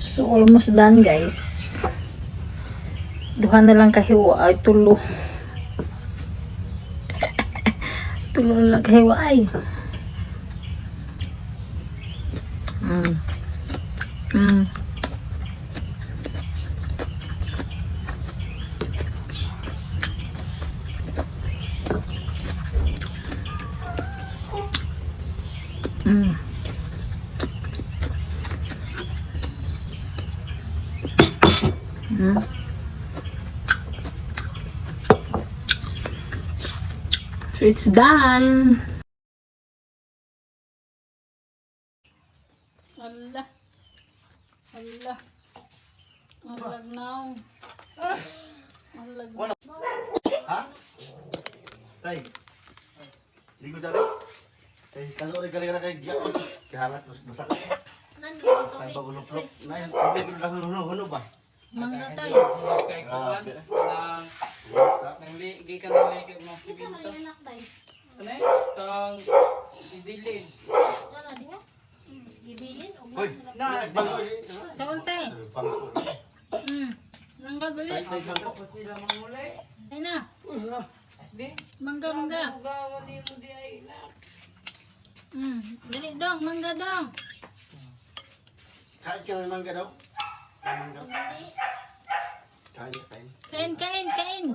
So almost done guys. Duha na lang kahiwa ay tulo. Tulo na lang kahiwa ay. Mm. Mm. Mm. Mm. So it's done. Allah. Allah. Malag now. Malag now. Ha? Tay. Ligo dali. Tay, kalau rin galing na kay Giyak. Kahangat terus masak. Tay bagulok-lok. Nay, hindi ko lang huno ba? Mangga tayo. Kay kuwan nang ligi ka nang ligi mo si Binto. Ano tong idilid. Hoy, na bagoy. Kaon tayo. Mangga bali. Tay bangko. Ako sila manguli. Ay na. Di. Mangga mangga. Ugawan ni mo di ay na. Dali dong, mangga dong. Kain ka ng mangga daw. Mangga. Kain, kain. Kain, kain, kain.